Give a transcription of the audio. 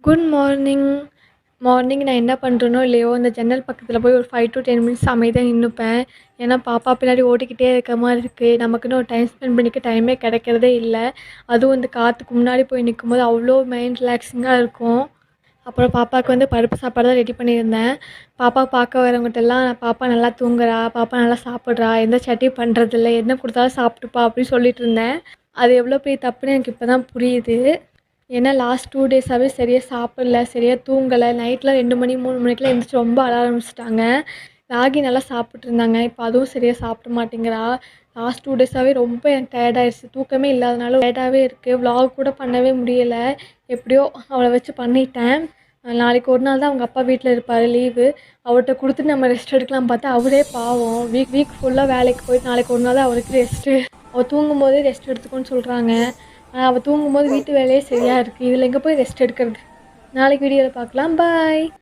Good morning. Morning நான் என்ன பண்ணுறேனோ இல்லையோ, அந்த ஜன்னல் பக்கத்தில் போய் ஒரு 5 to 10 மினிட்ஸ் அமைதியாக நின்றுப்பேன். ஏன்னா பாப்பா பின்னாடி ஓடிக்கிட்டே இருக்க மாதிரி இருக்குது. நமக்குன்னு ஒரு டைம் ஸ்பெண்ட் பண்ணிக்க டைமே கிடைக்கிறதே இல்லை. அதுவும் இந்த காற்றுக்கு முன்னாடி போய் நிற்கும்போது அவ்வளோ மைண்ட் ரிலாக்ஸிங்காக இருக்கும். அப்புறம் பாப்பாவுக்கு வந்து பருப்பு சாப்பாடு தான் ரெடி பண்ணியிருந்தேன். பாப்பா பார்க்க வரவங்ககிட்டலாம் பாப்பா நல்லா தூங்குறா, பாப்பா நல்லா சாப்பிட்றா, எந்த சேட்டையும் பண்ணுறதில்ல, என்ன கொடுத்தாலும் சாப்பிட்டுப்பா அப்படின்னு சொல்லிட்டு இருந்தேன். அது எவ்வளோ பெரிய தப்புன்னு எனக்கு இப்போ தான் புரியுது. ஏன்னா லாஸ்ட் 2 டேஸாகவே சரியாக சாப்பிடல, சரியாக தூங்கலை. நைட்டில் 2 மணி 3 மணிக்கெலாம் எழுந்திரிச்சி ரொம்ப அழ ஆரம்பிச்சிட்டாங்க. ராகி நல்லா சாப்பிட்ருந்தாங்க, இப்போ அதுவும் சரியாக சாப்பிட மாட்டேங்கிறா. லாஸ்ட் 2 டேஸாகவே ரொம்ப எனக்கு டயர்டாகிடுச்சு. தூக்கமே இல்லாதனால டயர்டாகவே இருக்குது. விலாக் கூட பண்ணவே முடியலை. எப்படியோ அவளை வச்சு பண்ணிட்டேன். நாளைக்கு ஒரு நாள் தான் அவங்க அப்பா வீட்டில் இருப்பார், லீவு. அவர்கிட்ட கொடுத்துட்டு நம்ம ரெஸ்ட் எடுக்கலாம் பார்த்தா அவரே பாவம் வீக் ஃபுல்லாக வேலைக்கு போயிட்டு நாளைக்கு ஒரு நாள் தான் அவருக்கு ரெஸ்ட்டு. அவள் தூங்கும்போதே ரெஸ்ட் எடுத்துக்கோன்னு சொல்கிறாங்க. அவள் தூங்கும்போது வீட்டு வேலையே சரியாக இருக்குது. இதில் எங்கே போய் ரெஸ்ட் எடுக்கிறது? நாளைக்கு வீடியோவில் பார்க்கலாம். பாய்.